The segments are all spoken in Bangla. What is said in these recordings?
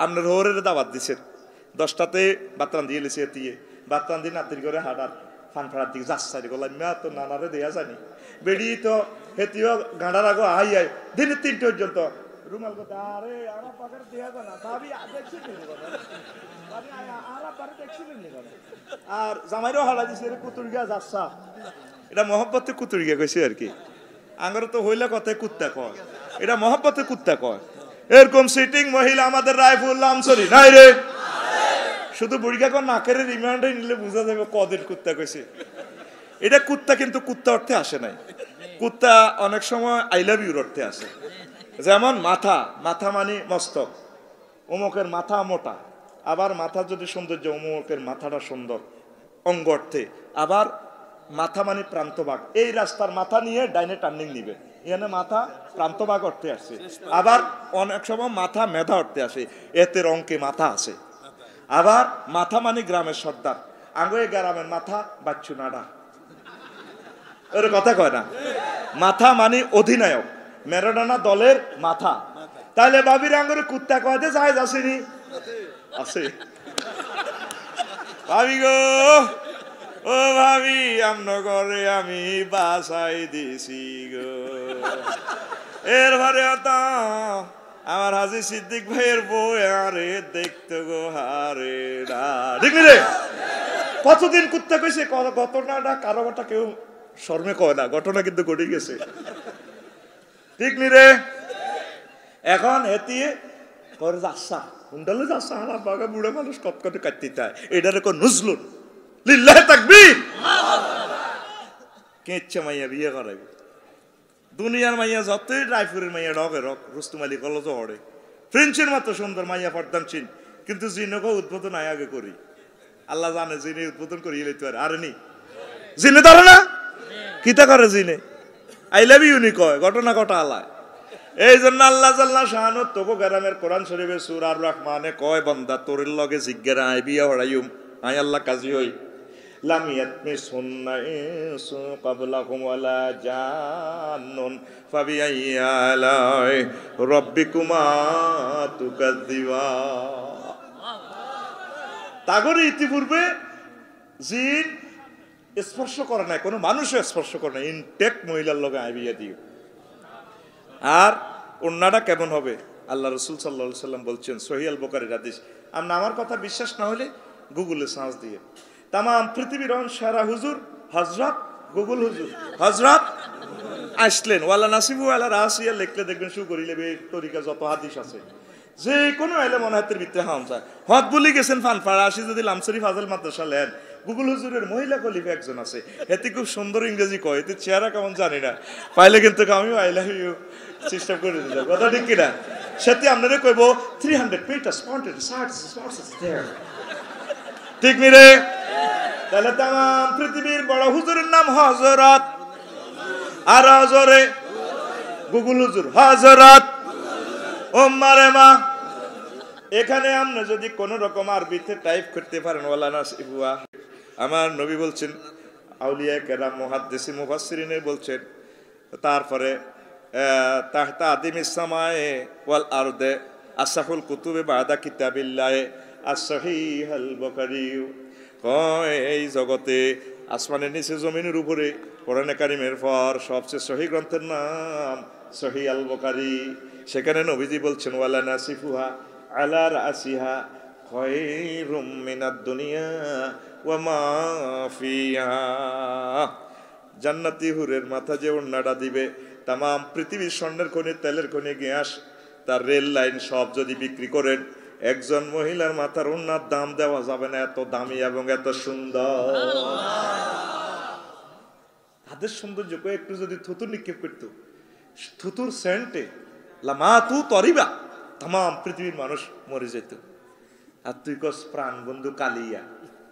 আপনার হোরের দাওয়াত দিছেন 10টাতে বাতরান দিয়ে লিছে এতিয়ে বাতরান দিয়ে নাতির করে হাঁটার ফানফাড়ার দিকে যাচ্ছাই গলাম তো নানারে দেয়া জানি বেড়ি তো হেতিও গাঁড়ার আগো আই আই দিনে 3টে পর্যন্ত রুমাল কথা আরে আমার পাকের দেয়া জানা ভাবি দেখছি আর জামাইরও হালা দিছে কুতুরিয়া যাচ্ছা এটা মহব্বতে কুতুরিয়া কইছে আর কি আঙ্গর তো হইলে কথায় কুত্তা কয় এটা মহব্বতে কুত্তা কয় এরকম সিটিং মহিলা আমাদের রায়ফুল লামসরি নাই রে শুধু বুড়িকা কোন নাকের রিমান্ডে নিলে বোঝা যাবে কদের কুত্তা কইছে এটা কুত্তা কিন্তু কুত্তা অর্থে আসে নাই কুত্তা অনেক সময় আই লাভ ইউর অর্থে আসে যেমন মাথা মাথা মানে মস্তক অমুকের মাথা মোটা আবার মাথা যদি সৌন্দর্য অমুকের মাথাটা সুন্দর অঙ্গ অর্থে আবার মাথা মানে প্রান্তভাগ এই রাস্তার মাথা নিয়ে ডাইনে টার্নিং নিবে এখানে মাথা প্রান্তভাগ অর্থে আসে আবার অনেক সময় মাথা মেধা অর্থে আসে এতে অঙ্কে মাথা আছে আবার মাথা মানে গ্রামের সর্দার আঙ্গে গ্রামের মাথা বাচ্চু নাড়া ওর কথা কয় না মাথা মানে অধিনায়ক ম্যারাডোনা দলের মাথা তাহলে বাবির আঙ্গুরে কুত্তা কয় দে যায় আসেনি আছে ভাবি গো ও ভাবি আমন করে আমি বাসাই দিছি গো এরপরে তো আমার হাজি সিদ্দিক ভাইয়ের বউ আরে দেখতে গো হারে ঠিক রে কতদিন কুত্তা কইছে ঘটনাটা কারো কথা কেউ শর্মে কয় না ঘটনা কিন্তু ঘটে গেছে ঠিক নি রে এখন হেতিয়ে করে যাচ্ছা হুন্ডালে যাচ্ছা আমার বাগা বুড়ো মানুষ কটকটে কাটতে চায় এটার কোন নজলুন লিল্লাহি তাকবীর কে ইচ্ছা মাইয়া বিয়ে করাইবে দুনিয়ার মাইয়া যতই রায়পুরের মাইয়া ডগে রক রুস্তুম আলী কলেজ হড়ে ফ্রেঞ্চের মতো সুন্দর মাইয়া পড়তাম চিন কিন্তু জিনকে উদ্বোধন আগে করি আল্লাহ জানে জিনে উদ্বোধন করিয়ে লইতে পারে আর নি জিনে ধরে না কিতা করে জিনে আই লাভ ইউ নি কয় ঘটনা ঘটা আলায় এই জন্য আল্লাহ জাল্লা শাহানু তোকে গ্রামের কোরআন শরীফে সূরা আর রহমানে কয় বান্দা তোর লগে জিজ্ঞারা আই বিয়া হড়াইম আই আল্লাহ কাজী হই লাম ইয়াতমিসুন্না ইনসু ক্বাবলাকুম ওয়ালা জান্নুন ফাবিআইয়ি আলাই রাব্বিকুমা তুকাযযিবা তাগরে ইতিপূর্বে জিন স্পর্শ করে না কোনো মানুষও স্পর্শ করে না ইনটেক মহিলার লগে আই বিয়া দিও আর ওন্নাটা কেমন হবে আল্লাহ রাসূল সাল্লাল্লাহু আলাইহি সাল্লাম বলছেন সহিহ আল বুখারীর হাদিস আপনি আমার কথা বিশ্বাস না হলে গুগলে সার্চ দিয়ে তাম পৃথিবীর সেরা হুজুর হযরত গুগল হুজুর হযরত আসলেন ওয়ালা নাসিবু আলা রাসিয়া লিখলে দেখবেন শু করিলে বে তরিকা যত হাদিস আছে যে কোনো এলে মনাতের ভিতরে হাম যায় হদ বলি গেছেন ফানফাড়া আসি যদি লামসরি ফাজল মাদ্রাসা লেন গুগল হুজুরের মহিলা খলিফা একজন আছে এতে খুব সুন্দর ইংরেজি কয় এতে চেহারা কেমন জানি না পাইলে কিন্তু আমিও আই লাভ ইউ সিস্টেম করে দিলাম কথা ঠিক কিনা সেটি আপনারা কইব 300 meters pointed sources there ঠিক নি রে তাহলে তাম পৃথিবীর বড় হুজুরের নাম হযরত আর হযরে গুগল হুজুর হযরত ওমরে মা এখানে আপনি যদি কোন রকম আরবিতে টাইপ করতে পারেন ওয়ালা নাসিবুয়া আমার নবী বলছেন আউলিয়া কেরাম মুহাদ্দিসিন মুফাসসিরিন বলছেন তারপরে তাহতা আদিমিস সামায়ে ওয়াল আরদে আসফুল কুতুবে বাদা কিতাবিল্লাহ as-sahih al-bukhari কয় এই জগতে আসমানের নিচে জমিনের উপরে কোরআনে কারীমের পর সবচেয়ে সহিহ গ্রন্থের নাম সহিহ আল বুখারী সেখানে নবীজি বলছেন ওয়ালা নাসিফুহা আলা রাসিহা খায়রুম মিনাদ দুনিয়া ওয়া মা ফিহা জান্নাতি হুরের মাথা যে ওন্নাটা দিবে তাম পৃথিবীর স্বর্ণের খনি তেলের খনি গ্যাস তার রেল লাইন সব যদি বিক্রি করেন একজন মহিলার মাথার ওন্নার দাম দেওয়া যাবে না এত দামি এবং এত সুন্দর হাতের সৌন্দর্য একটু যদি থুতুর নিক্ষেপ করতো থুতুর সেন্টে লামা তু তরিবা তাম পৃথিবীর মানুষ মরে যেত আর তুই কস প্রাণ বন্ধু কালিয়া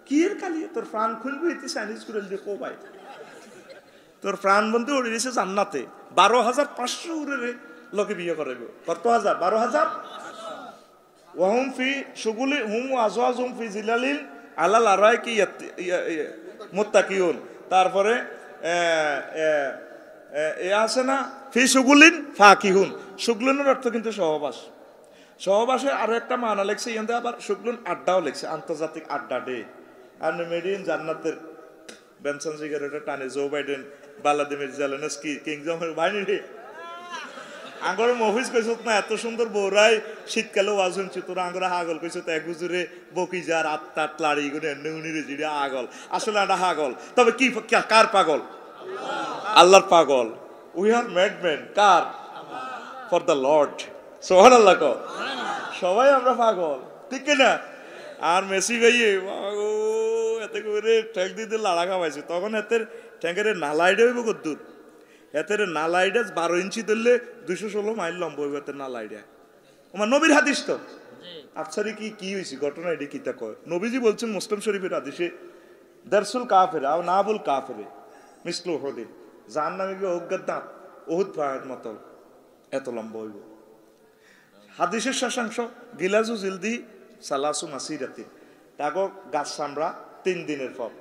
কি এর কালিয়া তোর প্রাণ খুলবে এতে চাইনিজ করে দিলে কো ভাই তোর প্রাণ বন্ধু উড়ে দিয়েছে জান্নাতে 12,500 উড়ে লোকে বিয়ে করাইব কত হাজার 12,000 ওয়াহুম ফি শুগুলি হুম আজওয়াজুম ফি জিলালিল আলাল আরাইকি মুত্তাকিউন তারপরে এ আছে না ফি শুগুলিন ফাকিহুন শুগুলিনের অর্থ কিন্তু সহবাস সহবাসে আরো একটা মানা লেখছে ইয়াতে আবার শুক্লুন আড্ডাও লেখছে, আন্তর্জাতিক আড্ডা ডে। আর মেডিন জান্নাতের বেনসন সিগারেটের টানে জো বাইডেন বালাদিমির জেলেনস্কি কিং জমের বাহিনী রে আঙ্গর মফিজ কইছ না এত সুন্দর বৌরাই শীতকালে ওয়াজ শুনছি তোরা আঙ্গর হাগল কইছ তো এক হুজুরে বকি যা রাত তাত লাড়ি গুনে এনে উনিরে জিডি আগল আসলে এটা হাগল তবে কি কার পাগল আল্লাহর পাগল we are madman car for the Lord সুবহানাল্লাহ কো সবাই আমরা পাগল ঠিক না আর মেসি ভাইয়ে এতে করে ট্যাঙ্ক দিতে লাড়া খাওয়াইছে তখন এতের ট্যাঙ্কের নালাইডে হইব কদ্দূর এতের নালাইডে 12 ইঞ্চি ধরলে 216 মাইল লম্বা হইব এতের নালাইডে আমার নবীর হাদিস তো আফসারি কি হয়েছে ঘটনা এটি কিতা কয় নবীজি বলছেন মুসলিম শরীফের হাদিসে দারসুল কাফের আও নাবুল কাফের মিসলু উহুদিন জাহান্নামে গিয়ে অজ্ঞাত দাঁত উহুদ পাহাড়ের মতো এত লম্বা হইব হাদিসের শেষাংশ গিলাজু জিলদি সালাসু মাসিরাতি তাগো গাছ চামড়া 3 দিনের পর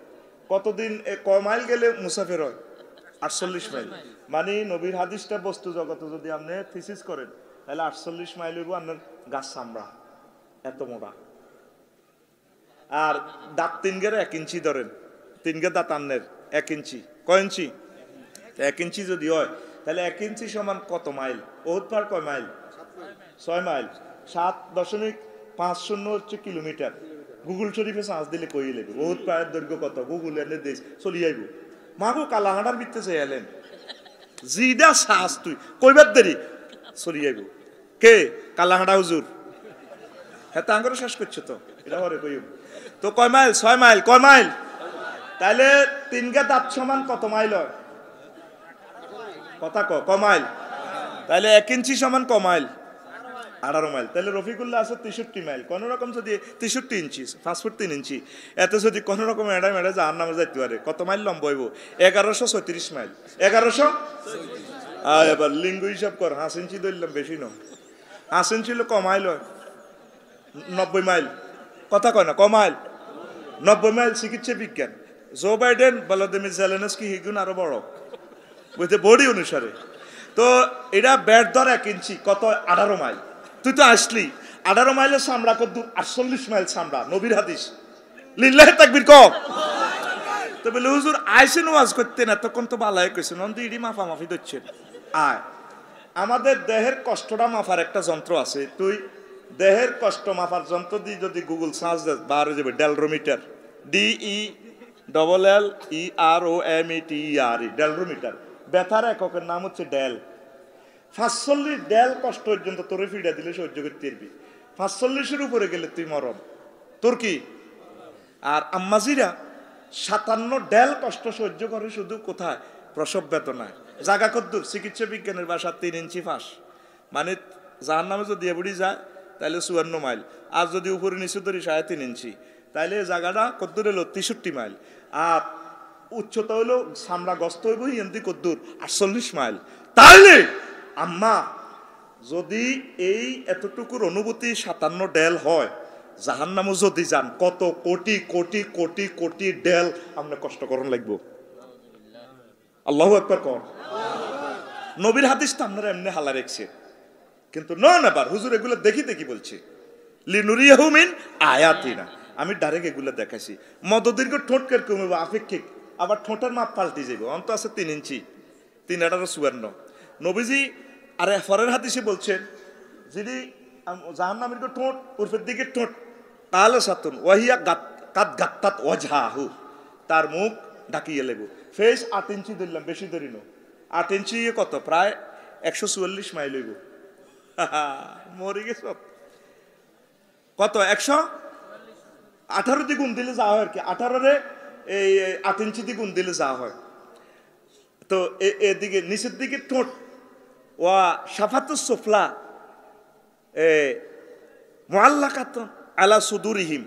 কতদিন কয় মাইল গেলে মুসাফির হয় 48 মাইল মানে নবীর হাদিসটা বস্তু জগতে যদি আপনি থিসিস করেন তাহলে 48 মাইল হইব আপনার গাছ চামড়া এত মোটা আর দাঁত 3 গেরে 1 ইঞ্চি ধরেন 3 গে দাঁত আন্নের 1 ইঞ্চি কয় ইঞ্চি 1 ইঞ্চি যদি হয় তাহলে 1 ইঞ্চি সমান কত মাইল ওহুদ পাহাড় কয় মাইল 6 মাইল 7.50 হচ্ছে কিলোমিটার গুগল শরীফে সার্চ দিলে কই লেগে ওহুদ পাহাড়ের দৈর্ঘ্য কত গুগল এনে দেশ চলি আইব মাগো কালাহাড়ার ভিতরে চাইলেন জিদা সাস তুই কইবার দেরি চলি আইব কে কালাহাড়া হুজুর হ্যাঁ আঙ্গরে শেষ করছে তো এটা হরে কইব তো কয় মাইল 6 মাইল কয় মাইল তাইলে 3 গে দাঁত সমান কত মাইল হয় কথা কয় মাইল তাইলে 1 ইঞ্চি সমান ক মাইল 18 মাইল তাহলে রফিকুল্লাহ আছে 63 মাইল কোন রকম যদি 63 ইঞ্চি 5 ফুট 3 ইঞ্চি এত যদি কোন রকম এডা মেডা জাহান্নামে যাইতে পারে কত মাইল লম্বা হইব 1136 মাইল 1100 এবার লিঙ্গ হিসাব কর 5 ইঞ্চি ধরলাম বেশি ন 5 ইঞ্চি হলো ক মাইল হয় 90 মাইল কথা কয় না ক মাইল 90 মাইল চিকিৎসা বিজ্ঞান জো বাইডেন ভলোদিমির জেলেনস্কি হিগুন আরো বড় বুঝতে বডি অনুসারে তো এটা ব্যাট ধর 1 ইঞ্চি কত 18 মাইল তুই তো আসলি 18 মাইলের চামড়া কত 48 মাইল চামড়া নবীর হাদিস লিল্লাহি তাকবীর ক তো বলে হুজুর আইসেন ওয়াজ করতেন এতক্ষণ তো বালাই কইছেন অন্তি ইডি মাফামাফি দিচ্ছেন আয় আমাদের দেহের কষ্টটা মাফার একটা যন্ত্র আছে তুই দেহের কষ্ট মাফার যন্ত্র দিয়ে যদি গুগল সার্চ দেস বার হয়ে যাবে ডেলরোমিটার DELLEROMETER ডেলরোমিটার ব্যথার এককের নাম হচ্ছে ডেল 45 ডেল কষ্ট পর্যন্ত তোরে ফিডা দিলে সহ্য করতে পারবি 45-এর উপরে গেলে তুই মরম তোর কি আর আম্মাজিরা 57 ডেল কষ্ট সহ্য করে শুধু কোথায় প্রসব বেদনায় জায়গা কদ্দুর চিকিৎসা বিজ্ঞানের ভাষা 3 ইঞ্চি ফাঁস মানে জাহান্নামে যদি এবড়ি যায় তাহলে 54 মাইল আর যদি উপরে নিচে ধরি 3.5 ইঞ্চি তাইলে জায়গাটা কদ্দুর এলো 63 মাইল আর উচ্চতা হলো সামরা গস্ত হইব হিন্দি কদ্দুর 48 মাইল তাইলে আম্মা যদি এই এতটুকুর অনুভূতি 57 ডেল হয় জাহান্নামে যদি যান কত কোটি কোটি কোটি কোটি ডেল আমরা কষ্ট করন লাগবো আল্লাহু আকবার কর নবীর হাদিস তো আপনারা এমনি হালা রেখছে কিন্তু নেবার হুজুর এগুলো দেখি দেখি বলছে লিনুরিয়াহু মিন আয়াতিনা আমি ডাইরেক্ট এগুলো দেখাইছি মদদীর্ঘ ঠোঁটকের কমে আপেক্ষিক আবার ঠোঁটের মাপ পাল্টে যাবে অন্ত আছে 3 ইঞ্চি 3.54 নবীজি আর ফরের হাদিসে বলছেন যিনি জাহান্নামের ঠোঁট উর্ফের দিকে ঠোঁট তাহলে সাতুন ওয়াহিয়া কাত গাত্তাত ওয়াজহাহু তার মুখ ঢাকিয়ে লেব ফেস 8 ইঞ্চি ধরলাম বেশি ধরি না 8 ইঞ্চি কত প্রায় 144 মাইল হইব মরে গেছ কত 118 দিয়ে গুণ দিলে যাওয়া হয় আর কি 18-রে এই 8 ইঞ্চি দিয়ে গুণ দিলে যাওয়া হয় তো এদিকে নিচের দিকে ঠোঁট ওয়া শাফাতুস সুফলা মুআল্লাকাতুন আলা সুদুরিহিম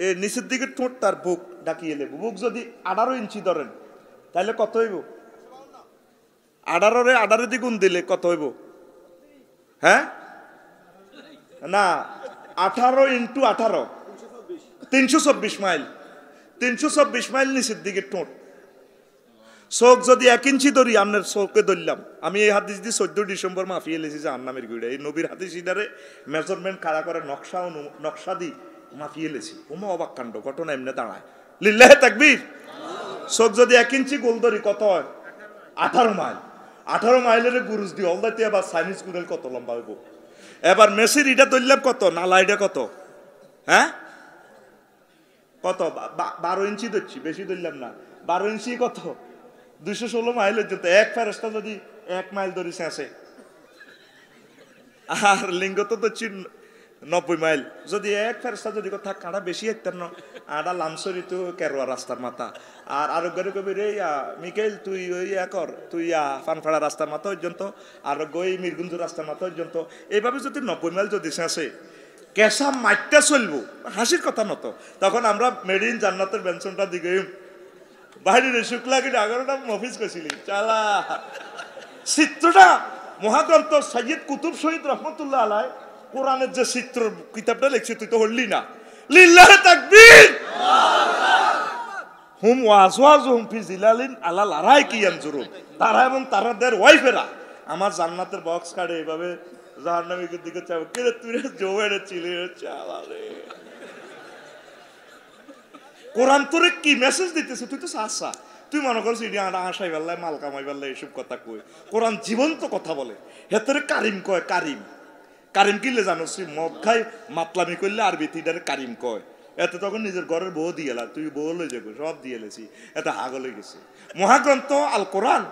এই নিচের দিকে ঠোঁট তার বুক ঢাকিয়ে লেব বুক যদি 18 ইঞ্চি ধরেন তাহলে কত হইব 18-রে 18 দিয়ে গুণ দিলে কত হইব হ্যাঁ না 18 ইনটু 18 324 মাইল 324 মাইল নিচের দিকে ঠোঁট চোখ যদি 1 ইঞ্চি ধরি আপনার চোখকে ধরলাম, আমি এই হাদিস দিয়ে 14 ডিসেম্বর মাফিয়ে লেছি যে আন্নামের গুড়া, এই নবীর হাদিস ইদারে মেজারমেন্ট খাড়া করে নকশা দি মাফিয়ে লেছি। ওমা অবাক কাণ্ড, ঘটনা এমনি দাঁড়ায়। লিল্লাহে তাকবীর। চোখ যদি 1 ইঞ্চি গোল ধরি কত হয়? 18 মাইল। 18 মাইলের গুরুজ দিয়ে অলদাইতে আবার চাইনিজ গুড়েল কত লম্বা হইব। এবার মেসির এটা ধরলাম কত, নালা এটা কত, হ্যাঁ কত? 12 ইঞ্চি ধরছি, বেশি ধরলাম না। 12 ইঞ্চি কত? 216 মাইল পর্যন্ত। এক ফেরেশতা যদি 1 মাইল ধরেছে আছে, আর লিঙ্গ তো ধরছি 90 মাইল। যদি এক ফেরেশতা যদি কথা কাটা বেশি একটার আডা লামসরি তো কেরোয়া রাস্তার মাথা, আর আরোগ্যের কবি রে মিকেল তুই ওই কর, তুই ফানফাড়া রাস্তার মাথা পর্যন্ত, আরোগ্য এই মিরগুঞ্জু রাস্তার মাথা পর্যন্ত, এইভাবে যদি 90 মাইল যদি আছে, কেসা মাইটটা চলবো, হাসির কথা নতো। তখন আমরা মেরিন জান্নাতের বেনশনটা দিকে বাইরে শুক্লা কি ডাগরটা মফিজ করছিলি চালা চিত্রটা। মহাগ্রন্থ সৈয়দ কুতুব শহীদ রহমতুল্লাহ আলাই কোরআনের যে চিত্র কিতাবটা লিখছি, তুই তো হলি না। লিল্লাহে তাকবীর। হুম ওয়াজওয়াজুহুম ফি জিলালিন আলা লারাইকি ইয়ানজুরুন। তারা এবং তাদের ওয়াইফেরা আমার জান্নাতের বক্স কাটে এইভাবে জাহান্নামীদের দিকে চাও, কে তুই জোয়ারে চিলি চালা রে। কোরআন তোরে কি মেসেজ দিতেছে? তুই তো সাসা, তুই মনে করছিস ইডি আশাই বেল্লায় মাল কামাই বেল্লায় এইসব কথা কই। কোরআন জীবন্ত কথা বলে। হেতরে কারিম কয়, কারিম। কারিম কিনলে জানো, মদ খাই মাতলামি করলে আরবি তিডারে কারিম কয়। এতে তখন নিজের ঘরের বউ দিয়ে এলা, তুই বউ লই যাবো, সব দিয়ে এলেছি, এত হাগল হয়ে গেছে। মহাগ্রন্থ আল কোরআন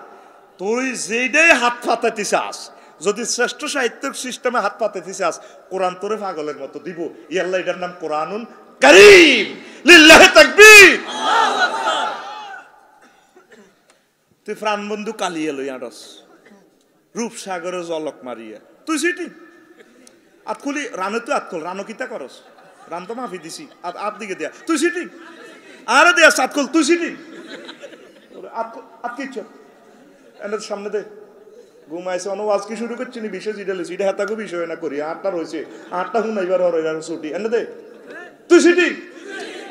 তুই যেইটাই হাত পাতাতে চাস, যদি শ্রেষ্ঠ সাহিত্যিক সিস্টেমে হাত পাতাতে চাস, কোরআন তোরে পাগলের মতো দিব। ইয়াল্লাহ এটার নাম কোরআনুন কারীম। লিল্লাহি তাকবীর। তুই প্রাণ বন্ধু কালিয়ে লই আড়স, রূপসাগরে জলক মারিয়া তুই সিটি আতখুলি রানো, তুই আতখল রানো কিতা করস? রান তো মাফি দিছি, আত দিকে দেয়া তুই সিটি, আরে দেয়া আতখল তুই সিটি আতকিচ্ছ এনে সামনে দে। ঘুমাইছে অন আজ কি শুরু করছি নি, বিশেষ ইডা লেছি, এটা হাতাকে বিষয় না করি। 8টা রয়েছে, 8টা হুনাইবার হর ছুটি এনে দে তুই সিটি।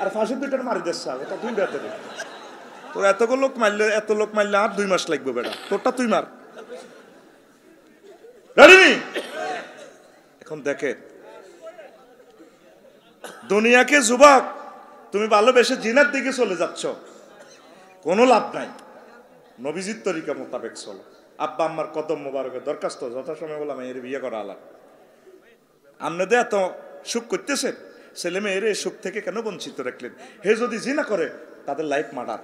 আর ফাঁসির দুইটা মারি দিস, এটা তুই বেতে দে। তোর এত লোক মারলে আর 2 মাস লাগবে বেটা, তোরটা তুই মার। এখন দেখে দুনিয়াকে যুবক তুমি ভালোবেসে জিনার দিকে চলে যাচ্ছ, কোনো লাভ নাই। নবীজির তরিকা মোতাবেক চলো। আব্বা আম্মার কদম মোবারকের দরখাস্ত যথাসময় বললাম এর বিয়ে করা আলাপ। আপনাদের এত সুখ করতেছেন, ছেলে মেয়ের এই সুখ থেকে কেন বঞ্চিত রাখলেন? হে যদি জিনা করে তাদের লাইফ মার্ডার।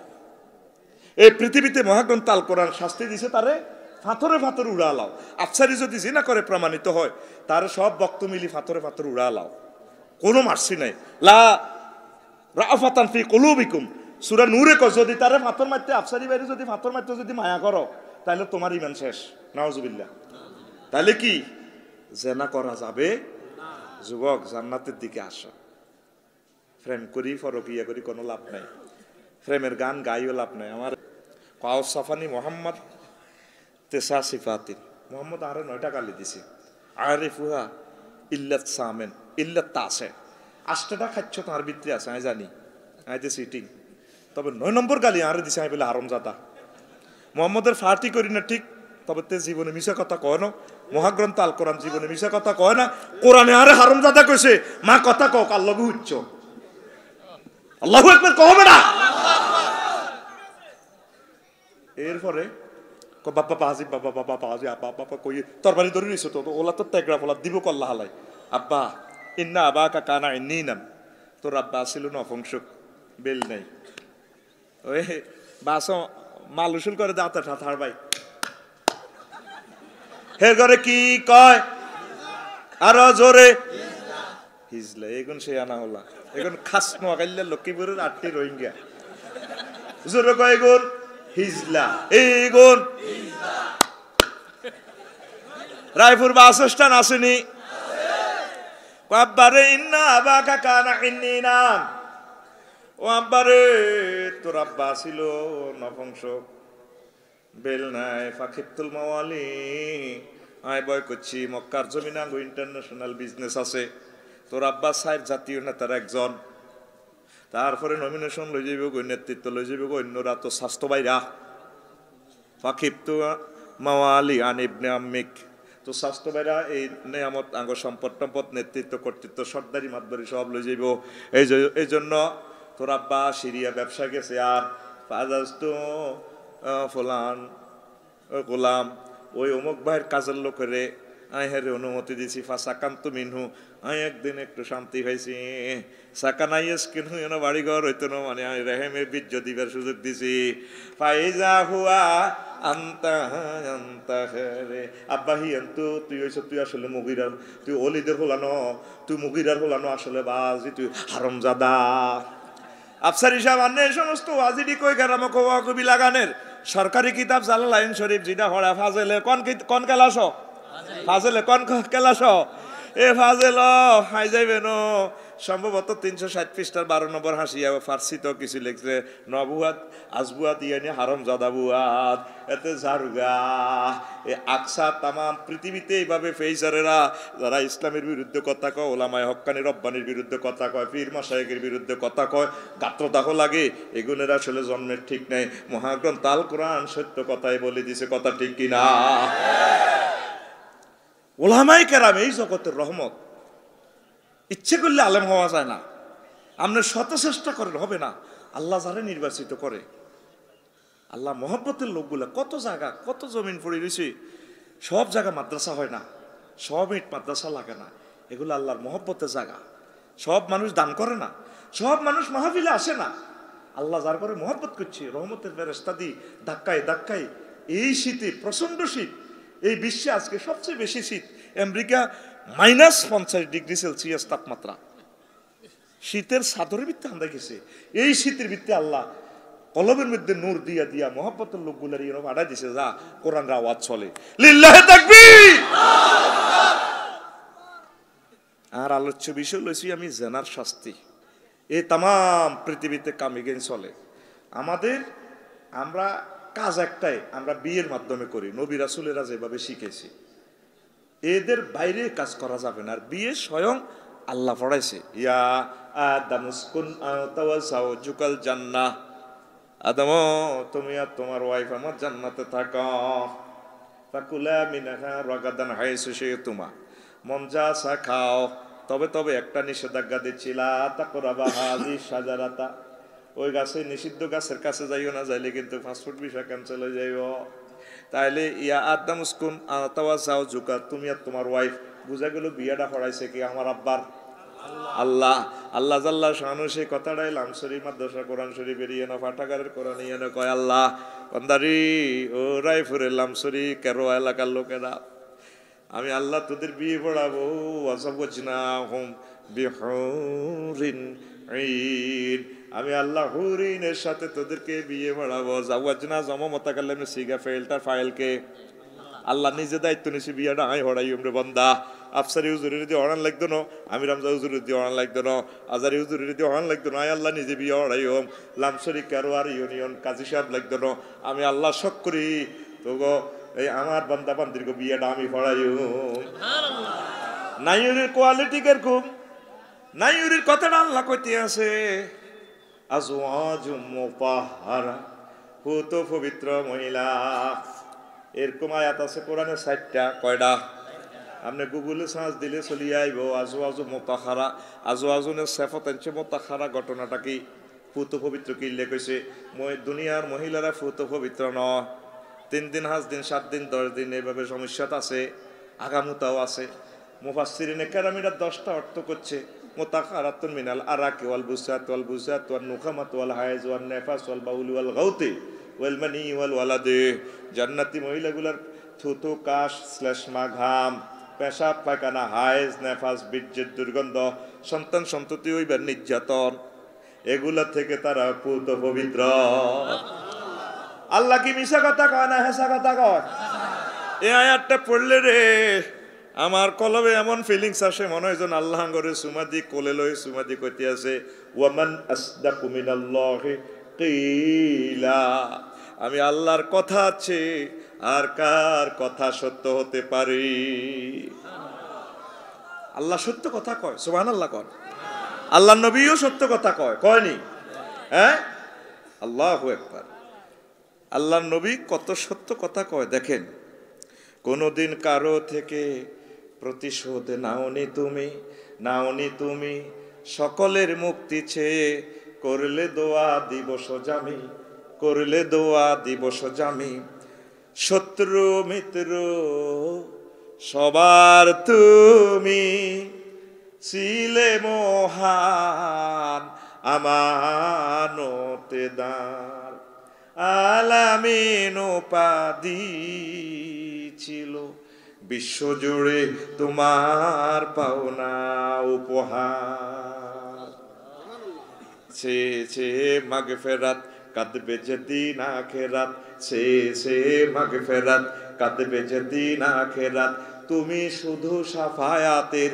এই পৃথিবীতে মহাগ্রন্থ আল কোরআন শাস্তি দিছে তারে ফাথরে উড়ালাও। আফসারি যদি জিনা করে প্রমাণিত হয়, তার সব বক্ত মিলি ফাথরে উড়ালাও, কোনো মার্সি নাই। লা রাফাতান ফি কুলুবিকুম, সূরা নূরে কয় যদি তারে ফাথর মারতে, আফসারি বাইরে যদি ফাথর মারতে যদি মায়া করো, তাহলে তোমার ঈমান শেষ। নাউজুবিল্লাহ। তাহলে কি জেনা করা যাবে? যুবক জান্নাতের দিকে আসো। প্রেম করি ফরকিয়া করি কোনো লাভ নাই, প্রেমের গান গাইও লাভ নাই। আমার কাউ সাফানি মোহাম্মদ তেসা সিফাতিন, মোহাম্মদ আরে 9টা গালি দিছে। আরিফুহা ইল্লাত সামেন ইল্লাত তাসে, 8টা খাচ্ছ তার ভিতরে আছে, আমি জানি আইতে সিটিং। তবে 9 নম্বর গালি আরে দিছে আমি বলে হারামজাদা। মোহাম্মদের ফার্টি করি না ঠিক, তবে তে জীবনে মিশা কথা কয় না। মহাগ্রন্থ আল কোরআন জীবনে মিশা কথা কয় না। কোরআনে আরে হারামজাদা কইছে, মা কথা কও কার লগে উচ্চ। আল্লাহু আকবার কবে না? এরপরে বাবা বাজি বাবা বাবা বাজি আব্বা বাবা কই তরবারি ধরে নিছো তো ওলা তো তেগরা ফলা দিব কল্লা হালাই। আব্বা ইন্না আবাকা কানা ইন্নিনাম, তোর আব্বা ছিল নপুংসক, বেল নাই। ওই বাস মালুসুল করে দাঁতা ঠাঠার ভাই হের ঘরে কি কয় আরো জোরে হিজলা। এগুন সে আনা হলা, এখন খাস নোয়াখাইলে লক্ষ্মীপুরের 8টি রোহিঙ্গা জোরে কয় এগুন হিজলা। এগুন রায়পুর বাস স্ট্যান্ড আসেনি? আব্বারে ইন্না আবাকা কানা ইন্নিনাম, ও আব্বারে তোর আব্বা ছিল নপুংসক, বেল নাই। ফাকিবতুল মাওয়ালি, আয় বয় করছি মক্কার জমিনাঙ্গ ইন্টারন্যাশনাল বিজনেস আছে। তোর আব্বা সাহেব জাতীয় নেতার একজন, তারপরে নমিনেশন লই যাইব গো, নেতৃত্ব লই যাইব গো, অন্যরা তো স্বাস্থ্য বাইরা ফাকিবতু মাওয়ালি আন ইবনে আম্মিক। তো স্বাস্থ্য ভাইরা এই নিয়ামত আঙ্গ সম্পদ টম্পদ নেতৃত্ব কর্তৃত্ব সর্দারি মাতবরি সব লই যাইব। এই জন্য তোর আব্বা সিরিয়া ব্যবসা গেছে আর ফাজাজতু ফুলান গোলাম ওই অমুক ভাইয়ের কাজের লোকেরে আই হেরে অনুমতি দিছি ফাঁসাকান্ত মিনহু আমি একদিন একটু শান্তি পাইছি। সাকানাইয়েস কিনু যেন বাড়িঘর হইতো না, মানে আমি রেহেমে বীর্য দিবার সুযোগ দিছি। ফাইজা হুয়া আন্তা আন্তা রে আব্বাহি আন্তু তুই হইছ, তুই আসলে মুগিরার, তুই অলিদের হলানো, তুই মুগিরার হলানো আসলে বাজি, তুই হারামজাদা। আফসার হিসাব আনে এই সমস্ত ওয়াজিডি কই গেরাম কবি লাগানের সরকারি কিতাব জালালাইন শরীফ যেটা হড়া ফাজেলে কোন কেলাস, ফাজেলে কোন কেলাস, এ ফাজেল হাই যাইবে ন সম্ভবত 360 পৃষ্ঠার 12 নম্বর হাসিয়া ফার্সি তো কিছু লিখছে নবুয়াত আজবুয়াত ইয়ানি হারাম জাদাবুয়াত এতে জারুগা এ আকসা তামাম পৃথিবীতে এইভাবে ফেইসারেরা যারা ইসলামের বিরুদ্ধে কথা কয়, ওলামায়ে হক্কানি রব্বানির বিরুদ্ধে কথা কয়, পীর মাশায়েখের বিরুদ্ধে কথা কয়, গাত্রদাহ লাগে, এগুলোর আসলে জন্মের ঠিক নাই। মহাগ্রন্থ আল কোরআন সত্য কথাই বলে দিছে, কথা ঠিক কিনা? ওলামায়ে কেরাম এই জগতের রহমত। ইচ্ছে করলে আলেম হওয়া যায় না, আপনি শত চেষ্টা করেন হবে না। আল্লাহ যারা নির্বাচিত করে, আল্লাহ মহব্বতের লোকগুলা কত জায়গা কত জমিন পড়ে রয়েছে, সব জায়গা মাদ্রাসা হয় না, সব ইট মাদ্রাসা লাগে না, এগুলো আল্লাহর মহব্বতের জায়গা। সব মানুষ দান করে না, সব মানুষ মাহফিলে আসে না। আল্লাহ যার করে মহব্বত করছে, রহমতের ফেরেশতা দি ধাক্কায় ধাক্কায়। এই শীতে প্রচন্ড শীত, এই বিশ্বে আজকে সবচেয়ে বেশি শীত। আমেরিকা -50 ডিগ্রি সেলসিয়াস তাপমাত্রা, শীতের চাদরের ভিত্তি আন্দা গেছে। এই শীতের ভিত্তি আল্লাহ কলবের মধ্যে নূর দিয়া দিয়া মহব্বতের লোকগুলার এরকম আড়াই দিছে, যা কোরআনের আওয়াজ চলে। লিল্লাহি তাকবীর। আর আলোচ্য বিষয় লইছি আমি জেনার শাস্তি। এই তামাম পৃথিবীতে কামিগেন চলে। আমরা কাজ একটাই, আমরা বিয়ের মাধ্যমে করি, নবী রাসূলেরা যেভাবে শিখেছি, এদের বাইরে কাজ করা যাবে না। আর বিয়ে স্বয়ং আল্লাহ পড়াইছে, ইয়া আদামুসকুন আনতা ওয়া যাওজুকাল জান্নাহ, আদম তুমি আর তোমার ওয়াইফ আমার জান্নাতে থাকো। ফাকুলা মিনহা রাগাদান হাইসু শিতুমা, মন যা চা খাও, তবে একটা নিষেধাজ্ঞা দিচ্ছিলা, তাকরাবা হাযি শাজারাতা, ওই গাছে নিষিদ্ধ গাছের কাছে যাইও না, যাইলে কিন্তু ফাস্টফুড ভিসা ক্যান্সেল হয়ে যাইব। তাইলে ইয়া আদম উসকুন আতাওয়া যাও জুকা, তুমি আর তোমার ওয়াইফ। বুঝা গেল বিয়াটা পড়াইছে কি আমার আব্বার আল্লাহ। আল্লাহ জাল্লা শানু সেই কথাটাই লামসরি মাদ্রাসা কোরআন শরীফের ইয়ে না ফাটাগারের কোরআন ইয়ে না কয়, আল্লাহ কন্দারি ও রায়পুরের লামসরি কেরো এলাকার লোকেরা, আমি আল্লাহ তোদের বিয়ে পড়াবো। ওয়াজাবজনাহুম বিহুরিন ঈন, আমি আল্লাহ হুরিনের সাথে তোদেরকে বিয়ে পড়াবো। জাওয়াজনা জমা মতাকাল্লামে সিগা ফেলটার ফাইলকে আল্লাহ নিজে দায়িত্ব নিছি, বিয়াটা আই হড়াই উমরে বন্দা। আফসারি হুজুরের দিয়ে হরান লাগতো না, আমি রামজা হুজুরের দিয়ে হরান লাগতো না, আজারি হুজুরের দিয়ে হরান লাগতো না, আল্লাহ নিজে বিয়ে হড়াই হোম। লামসরি কারোয়ার ইউনিয়ন কাজী সাহেব লাগতো না, আমি আল্লাহ শখ করি তো গো এই আমার বান্দা বান্দির গো বিয়েটা আমি পড়াই হোম। নাইউরির কোয়ালিটি কিরকম, নাইউরির কথাটা আল্লাহ কইতে আছে, আজওয়াজুম মুতাহহারা, পুত পবিত্র মহিলা। এরকম আয়াত আছে কোরআনে 60টা। কয়টা? আপনি গুগলে সার্চ দিলে চলে আইব। আজওয়াজু মুতাহহারা, আজওয়াজুনের সেফত আনছে মুতাহহারা। ঘটনাটা কি? পুত পবিত্র কি লেখছে? দুনিয়ার মহিলারা পুত পবিত্র ন, 3 দিন 5 দিন 7 দিন 10 দিন এইভাবে সমস্যাত আছে, আগামুতাও আছে। মুফাসসিরিনে কেরামিরা 10টা অর্থ করছে। মুতাহহারাতুন মিনাল আরাকি ওয়াল বুসাত ওয়াল বুসাত ওয়ান নুখামাত ওয়াল হায়জ ওয়ান নেফাস ওয়াল বাউলি ওয়াল গাউতি ওয়াল মানি ওয়াল ওয়ালাদে। জান্নাতি মহিলাগুলার থুতু, কাশ, শ্লেষ্মা, ঘাম, পেশাব, পায়খানা, হায়জ, নেফাস, বীর্যের দুর্গন্ধ, সন্তান সন্ততি হইবার নির্যাতন, এগুলা থেকে তারা পুত পবিত্র। আল্লাহ কি মিশা কথা কয় না হেসা কথা কয়? এই আয়াতটা পড়লে রে আমার কলবে এমন ফিলিংস আসে, মনে হয় যেন আল্লাহ করে সুমাদি কোলে লই সুমাদি কইতে আছে, ওয়ামান আসদাকু মিনাল্লাহি কিলা, আমি আল্লাহর কথা আছে, আর কার কথা সত্য হতে পারে? আল্লাহ সত্য কথা কয়, সুবহানাল্লাহ কয়। আল্লাহ নবীও সত্য কথা কয়, কয়নি? হ্যাঁ, আল্লাহু আকবার। আল্লাহর নবী কত সত্য কথা কয় দেখেন, কোনোদিন কারো থেকে প্রতিশোধ নাওনি তুমি সকলের মুক্তি চেয়ে করলে দোয়া দিবস জামি শত্রু মিত্র সবার তুমি ছিলে মহান আমানতেদার আলামিন উপাধি ছিল বিশ্বজুড়ে তোমার পাওনা উপহার সে মাগফিরাত কাঁদবে যেদিন আখিরাত সে মাগফিরাত কাঁদবে যেদিন আখিরাত তুমি শুধু শাফায়াতের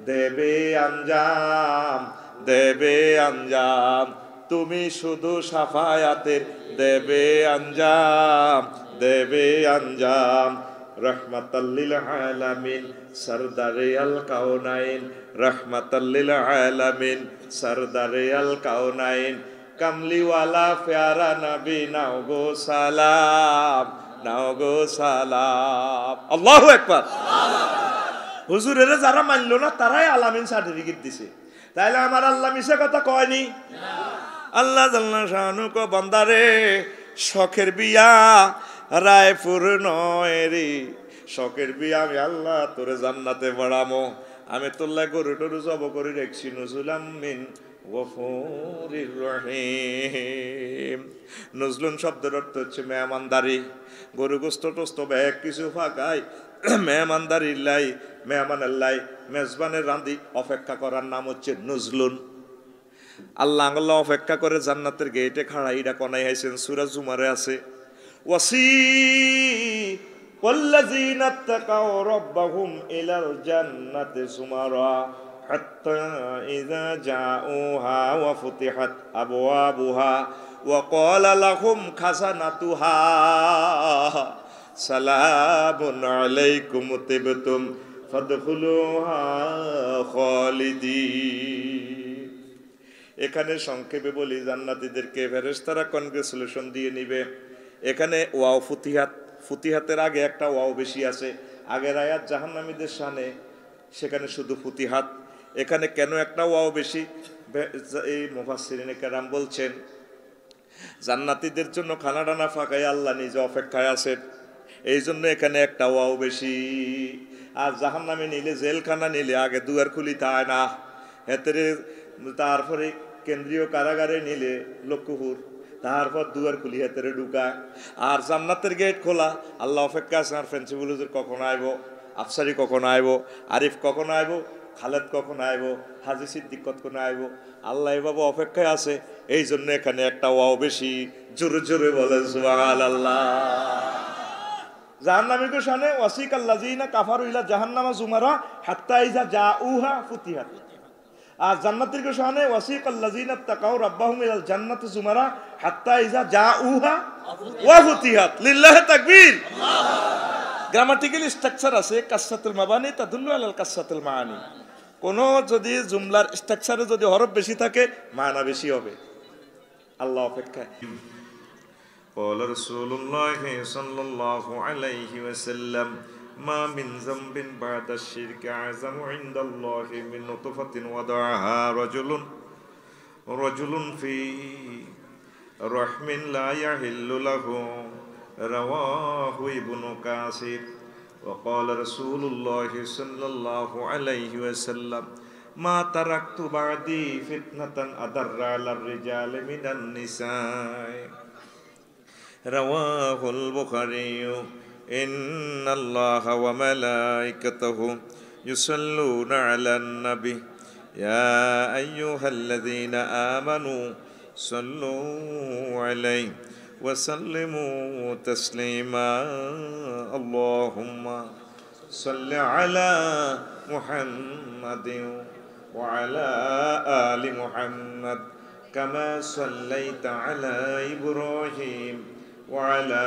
দেবে আঞ্জাম তুমি শুধু শাফায়াতের দেবে আঞ্জাম রহমাতাল্লিল আলামিন সরদারে আল কাউনাইন রহমাতাল্লিল আলামিন সরদারে আল কাউনাইন কামলিওয়ালা প্যারা নবী নাও গো সালাম আল্লাহু আকবার। হুজুরের যারা মানলো না তারাই আলামিন সার্টিফিকেট দিছে, তাইলে আমার আল্লাহ মিশা কথা কয়নি? আল্লাহ জাল্লা শানু কো বান্দারে শখের বিয়া রায়পুর নয় রে, শখের বিয়া আমি আল্লাহ তোরে জান্নাতে বাড়ামো, আমি তোল্লা গরু টরু জব করে রেখছি নজুলাম মিন গফুরির রহিম। নজলুন শব্দের অর্থ হচ্ছে মেহমানদারি, গরু গোস্ত টোস্ত ব্যাগ কিছু ফাঁকাই মেহমানদারির লাই মেহমানের লাই মেজবানের রান্দি অপেক্ষা করার নাম হচ্ছে নজলুন। আল্লাহ আল্লাহ অপেক্ষা করে জান্নাতের গেটে খাড়া ইটা কনাই হাইছেন সূরা জুমারে আছে ওয়াসি ওয়াল্লাযীনা তাকাউ রাব্বাহুম ইলাল জান্নাতি সুমারা হাত্তা ইযা জাউহা ওয়া ফুতিহাত আবওয়াবুহা ওয়া ক্বালা লাহুম খাযানাতুহা সালামুন আলাইকুম তিবতুম ফাদখুলুহা খালিদিন। এখানে সংক্ষেপে বলি, জান্নাতীদেরকে ফেরেশতারা কনগ্রেচুলেশন দিয়ে নিবে। এখানে ওয়াও ফুতিহাতের আগে একটা ওয়াও বেশি আছে, আগের আয়াত জাহান্নামীদের শানে, সেখানে শুধু ফুতিহাত, এখানে কেন একটা ওয়াও বেশি? এই মুফাসসিরিনে কেরাম বলছেন জান্নাতীদের জন্য খানা ডানা ফাঁকায় আল্লাহ নিজে অপেক্ষায় আছেন, এই জন্য এখানে একটা ওয়াও বেশি। আর জাহান্নামে নিলে, জেলখানা নিলে আগে দুয়ার খুলি তাই না, হেতেরে তারপরে কেন্দ্রীয় কারাগারে নিলে লক্ষ্যপুর, তারপর দুয়ার খুলি হেতেরে ঢুকা। আর জান্নাতের গেট খোলা, আল্লাহ অপেক্ষা আছে আর প্রিন্সিপাল হুজুর কখন আইব, আফসারি কখন আইব, আরিফ কখন আইব, খালেদ কখন আইব, হাজি সিদ্দিক কখন আইব, আল্লাহ এভাবে অপেক্ষায় আছে, এই জন্য এখানে একটা ওয়াও বেশি। জোরে জোরে বলে সুবহানাল্লাহ। জাহান্নামীদের শানে ওয়াসিকাল্লাযীনা কাফারু ইলা জাহান্নামা যুমারা হাত্তা ইযা জাউহা ফুতিহাত। আর জান্নাতীদের শানে ওয়াসিকাল্লাযীনা তাকাউ রাব্বাহুম ইলাল জান্নাতি যুমারা হাত্তা ইযা জাউহা ওয়া ফুতিহাত। লিল্লাহি তাকবীর। গ্রামাটিক্যাল স্ট্রাকচার আছে, কাসসাতুল মাবানি তাদুল্লু আলাল কাসসাতুল মাআনি। কোন যদি জুমলার স্ট্রাকচারে যদি হরফ বেশি থাকে মানা বেশি হবে। আল্লাহ অপেক্ষায়। قال رسول الله صلى الله عليه وسلم ما من ذنب بعد الشرك أعظم عند الله من نطفة وضعها رجل في رحم لا يحل له رواه ابن كثير. وقال رسول الله صلى الله عليه وسلم ما تركت بعدي فتنة أضر على الرجال من النساء. رواه البخاري. إن الله وملائكته يصلون على النبي يا أيها الذين آمنوا صلوا عليه وسلموا تسليما. اللهم صل على محمد وعلى آل محمد كما صليت على إبراهيم وعلى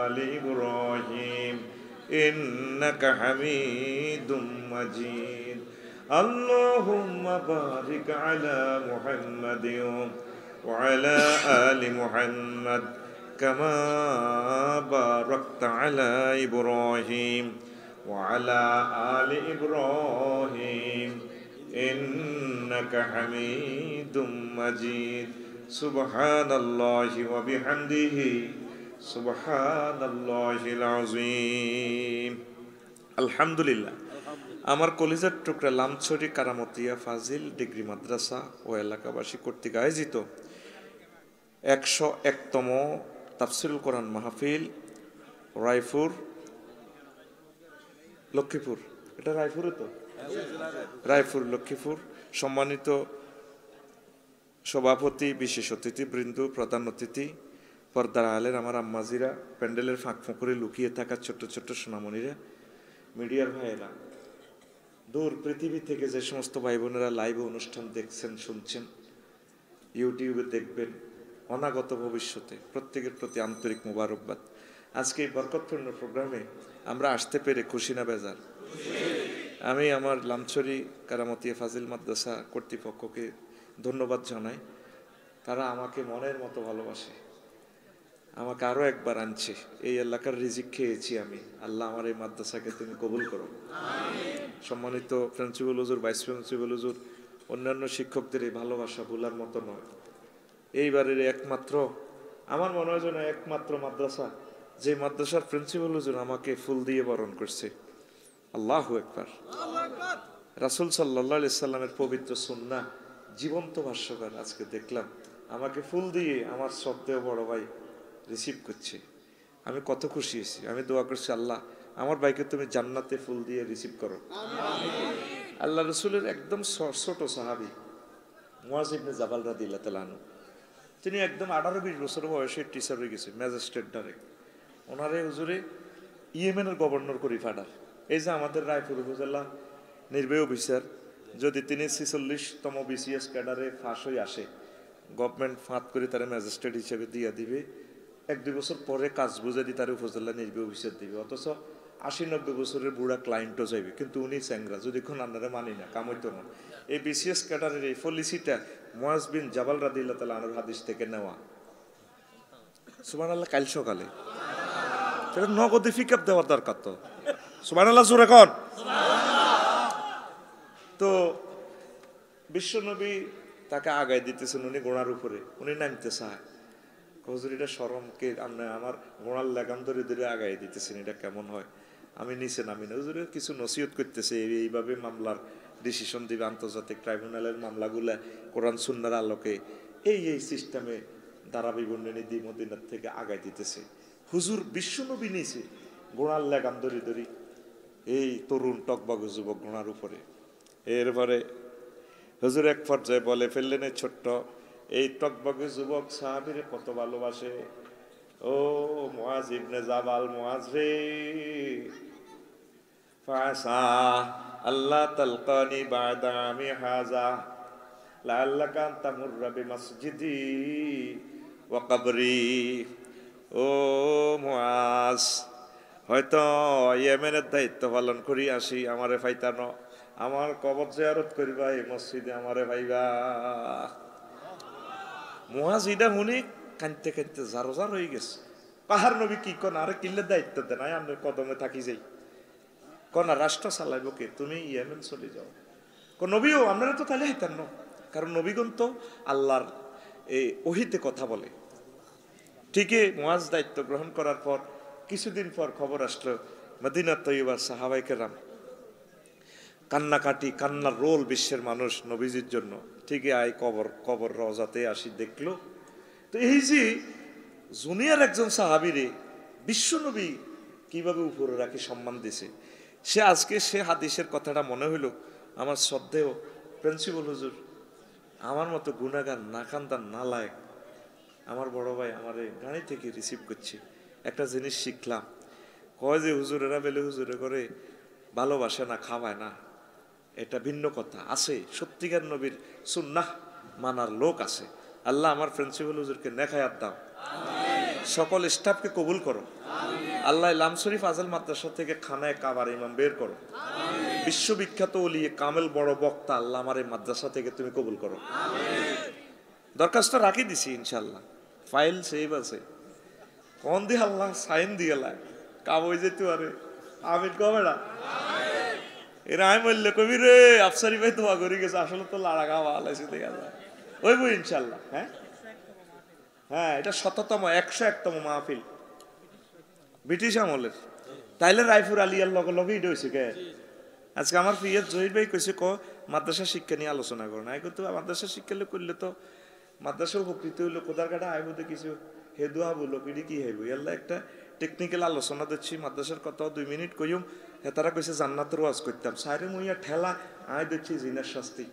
آل إبراهيم إنك حميد مجيد. اللهم بارك على محمد وعلى آل محمد كما باركت على إبراهيم وعلى آل إبراهيم إنك حميد مجيد سبحان الله وبحمده سبحان الله العظيم الحمد لله আমার কলিজার টুকরা লামছড়ি কারামতিয়া ফাজিল ডিগ্রি মাদ্রাসা ও এলাকাবাসী কর্তৃক আয়োজিত 101তম তাফসিরুল কোরআন মাহফিল রায়পুর লক্ষ্মীপুর, এটা রায়পুরে তো, রায়পুর লক্ষ্মীপুর। সম্মানিত সভাপতি, বিশেষ অতিথিবৃন্দ, প্রধান অতিথি, পর্দার আলের আমার আম্মাজিরা, প্যান্ডেলের ফাঁক ফোঁকরে লুকিয়ে থাকা ছোট্ট ছোট্ট সোনামণিরা, মিডিয়ার ভাইয়েরা, দূর পৃথিবী থেকে যে সমস্ত ভাই বোনেরা লাইভে অনুষ্ঠান দেখছেন, শুনছেন, ইউটিউবে দেখবেন, অনাগত ভবিষ্যতে প্রত্যেকের প্রতি আন্তরিক মোবারকবাদ। আজকে এই বরকতপূর্ণ প্রোগ্রামে আমরা আসতে পেরে খুশি না বেজার? আমি আমার লামছড়ি কারামতিয়া ফাজিল মাদ্রাসা কর্তৃপক্ষকে ধন্যবাদ জানাই। তারা আমাকে মনের মতো ভালোবাসে, আমাকে আরও একবার আনছে। এই এলাকার রিজিক খেয়েছি আমি। আল্লাহ আমার এই মাদ্রাসাকে তুমি কবুল করো। সম্মানিত প্রিন্সিপাল হুজুর, ভাইস প্রিন্সিপাল হুজুর, অন্যান্য শিক্ষকদের এই ভালোবাসা ভোলার মতো নয়। এইবারের একমাত্র, আমার মনে হয় যেন একমাত্র মাদ্রাসা যে মাদ্রাসার প্রিন্সিপাল হুজুর আমাকে ফুল দিয়ে বরণ করছে। আল্লাহু আকবার। রাসূল সাল্লাল্লাহু আলাইহি সাল্লামের পবিত্র সুন্নাহ জীবন্ত ভাষ্যকার আজকে দেখলাম আমাকে ফুল দিয়ে আমার শ্রদ্ধেয় বড় ভাই রিসিভ করছে। আমি কত খুশি হয়েছি। আমি দোয়া করছি, আল্লাহ আমার ভাইকে তুমি জান্নাতে ফুল দিয়ে রিসিভ করো। আল্লাহ রসুলের একদম ছোট সাহাবী মুয়াজ ইবনে জাবাল রাদিয়াল্লাহু তাআলা আনহু, তিনি একদম 18-20 বছর বয়সে টিচার হয়ে গেছে, ম্যাজিস্ট্রেট ডাইরেক্ট। ওনারে হুজুরে ইয়েমেনের গভর্নর করি ফাডার। এই যে আমাদের রায়পুর উপজেলা নির্বাহী অফিসার, যদি তিনি 46তম বিসিএস ক্যাডারে ফাঁস হয়ে আসে, গভর্নমেন্ট ফাঁদ করে তারা ম্যাজিস্ট্রেট হিসেবে দিয়ে দিবে। 1-2 বছর পরে কাজ বুঝে দিয়ে তার উপজেলা নির্বাহী অফিসার দিবে। অথচ 80-90 বছরের বুড়া ক্লায়েন্টও যাইবে, কিন্তু উনি চ্যাংরা, যদি এখন আপনারা মানি না, কাম হইতো না। এই বিসিএস ক্যাডারের এই পলিসিটা মুয়াজ বিন জাবাল রাদিয়াল্লাহু তাআলা আনহুর হাদিস থেকে নেওয়া। সুবহানাল্লাহ। কাল সকালে সেটা নগদে পিকআপ দেওয়ার দরকার তো। সুবহানাল্লাহ জোরে কোন। তো বিশ্বনবী তাকে আগায় দিতেছেন, উনি ঘোড়ার উপরে, উনি নামতে চায়। হুজুর এটা শরমকে আমার ঘোড়ার লাগাম ধরে ধরে আগায় দিতেছেন, এটা কেমন হয়? আমি নিচে নামি না। হুজুরের কিছু নসিহত করতেছে, এইভাবে মামলার ডিসিশন দিবে আন্তর্জাতিক ট্রাইব্যুনালের মামলাগুলা কোরআন সুন্নাহর আলোকে, এই সিস্টেমে দ্বারা বিভিন্ন নিধি মদিনার থেকে আগায় দিতেছে। হুজুর বিশ্বনবী নিচে ঘোড়ার লাগাম ধরে ধরি, এই তরুণ টকবাগু যুবক ঘোড়ার উপরে। এরপরে হুজুর এক পর্যায়ে বলে ফেললেন, এই ছোট্ট এই টকবাগু যুবক সাহাবীরে কত ভালোবাসে। ও মুয়াজ ইবনে জাবাল, মুয়াজ রে, ফাসা আল্লাহ তালকানি বাদা আমি হাজা লাআল্লাকা আন তামুররা বিমাসজিদি ওয়া কবরি। ও মুয়াজ, হয়তো ইয়েমেনের দায়িত্ব পালন করি আসি, আমারে ফাইতানো, আমার কবর জিয়ারত করিবা, এই মসজিদে আমারে ভাইবা। মুয়াজ ইদা হুনি কানতে কানতে জারোজার হয়ে গেছে। কাহার নবী কি কোন আরে কিল্লের দায়িত্ব দেন, আমরা কদমে থাকি যাই, কোন রাষ্ট্র চালাইব কে, তুমি ইয়েমেন চলে যাও। কোন নবীও আপনারা তো তাহলে হাইতেন না, কারণ নবীগণ তো আল্লাহর এই ওহিতে কথা বলে। ঠিকই মুয়াজ দায়িত্ব গ্রহণ করার পর কিছুদিন পর খবর আসলো, মদিনা তৈয়বার সাহাবায়ে কেরাম কান্নাকাটি, কান্নার রোল বিশ্বের মানুষ নবীজির জন্য। ঠিকই আয় কবর রওজাতে আসি দেখলো। তো এই যে জুনিয়র একজন সাহাবীরে বিশ্বনবী কিভাবে উপরে রাখি সম্মান দিছে, সে আজকে সে হাদিসের কথাটা মনে হইল। আমার শ্রদ্ধেয় প্রিন্সিপাল হুজুর, আমার মতো গুনাহগার, নাকান্দার, নালায়েক আমার বড় ভাই আমার গাড়ি থেকে রিসিভ করছে। একটা জিনিস শিখলাম, কয় যে হুজুরেরা বেলে হুজুরে করে ভালোবাসে না, খাওয়ায় না, এটা ভিন্ন কথা। আছে সত্যিকার নবীর সুন্নাহ মানার লোক আছে। আল্লাহ আমার প্রিন্সিপাল হুজুরকে নেখায়াত দাও, সকল স্টাফকে কবুল করো। আল্লাহ লামছড়ি ফাজিল মাদ্রাসা থেকে খানায় কাবার ইমাম বের করো। বিশ্ববিখ্যাত ওলিয়ে কামেল বড় বক্তা আল্লাহ আমার এই মাদ্রাসা থেকে তুমি কবুল করো। দরখাস্ত রাখি দিছি ইনশাল্লাহ, ফাইল সেভ আছে। কোন দি আল্লাহ সাইন দিয়েলা কাবই যেতে পারে আমিন কবে না এরা আমি বললে কবি রে আফসারি ভাই দোয়া করে গেছে আসলে তো লাড়া গাওয়া আলাইছে দেখা যায় ওই বই ইনশাল্লাহ হ্যাঁ হ্যাঁ এটা 100তম 101তম মাহফিল ব্রিটিশ আমলের তাইলে রায়পুর আলিয়ার লগে লগে এটা হয়েছে কে আজকে আমার প্রিয় জহির ভাই কইছে মাদ্রাসা শিক্ষা নিয়ে আলোচনা করো না কিন্তু মাদ্রাসা শিক্ষা করলে তো মাদ্রাসা উপকৃত হইলো কোদার কাটা আইব তো কিছু হেদুয়া বলো পিড়ি কি হইব এল্লা একটা টেকনিক্যাল আলোচনা দিচ্ছি মাদ্রাসার কথা 2 মিনিট কইম হেতারা কইছে জান্নাতের ওয়াজ করতাম সাইরে মুইয়া ঠেলা আয় দিচ্ছি জিনার শাস্তি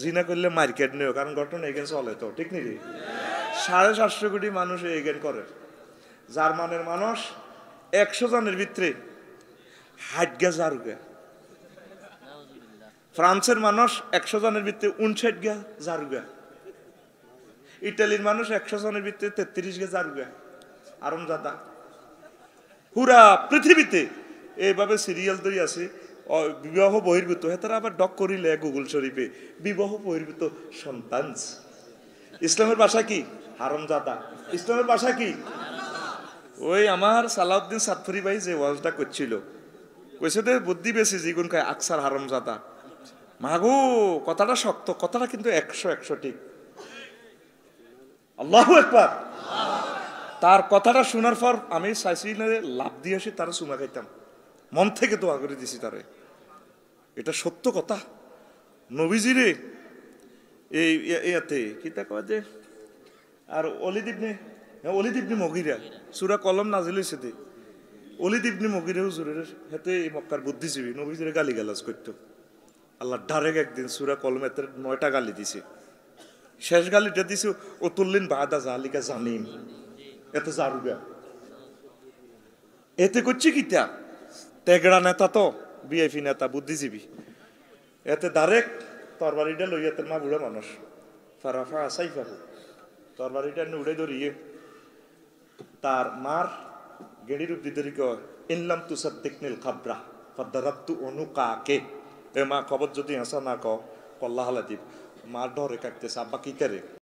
জিনা করলে মার্কেট নেও কারণ ঘটনা এগেন চলে তো ঠিক নি 750 কোটি মানুষ এগেন করে জার্মানের মানুষ 100 জনের ভিতরে 60 গা জারুগা ফ্রান্সের মানুষ 100 জনের ভিতরে 59 গা জারুগা ইটালির মানুষ 100 জনের ভিতরে 33 গা জারুগা আরামজাদা পুরা পৃথিবীতে এইভাবে সিরিয়াল তৈরি আছে বিবাহ বহির্ভূত হেতারা আবার ডক করিলে গুগল শরীফে বিবাহ বহির্ভূত সন্তান ইসলামের ভাষা কি হারামজাদা ইসলামের ভাষা কি ওই আমার সালাউদ্দিন সাতফরি ভাই যে ওয়াজটা করছিল কইছে দে বুদ্ধি বেশি জিগুন খায় আকসার হারামজাদা মাগো কথাটা শক্ত কথাটা কিন্তু 100 ঠিক আল্লাহু আকবার তার কথাটা শোনার পর আমি চাইছি লাভ দিয়ে আসি তারা চুমা খাইতাম মন থেকে দোয়া করে দিছি তারে এটা সত্য কথা নবীজিরে এই ইয়াতে কি তা কয় যে আর অলিদ ইবনে মগিরা সূরা কলম নাজিল হইছে তে অলিদ ইবনে মগিরা হুজুরের হাতে এই মক্কার বুদ্ধিজীবী নবীজিরে গালিগালাজ করতো আল্লাহ ডাইরেক্ট একদিন সূরা কলমেতে 9টা গালি দিছে শেষ গালিটা দিছে ওতুল্লিন বাদা জালিকা জানিম এত জারুগা এতে করছি কিটা তেগড়া নেতা তো বিএপি নেতা বুদ্ধিজীবী এতে ডাইরেক্ট তরবারিটা লইয়া তোর মা বুড়া মানুষ ফারাফা সাইফাহু তরবারিটা উড়ে ধরিয়ে তার মার গেড়ির উদ্দি ধরি কয় ইনলাম তুসাদ্দিকনিল খাবরা ফাদারাতু উনুকাকে এ মা খবর যদি হাসা না কল্লাহ হালাদিব মার ডরে কাটতেছে আব্বা কি করে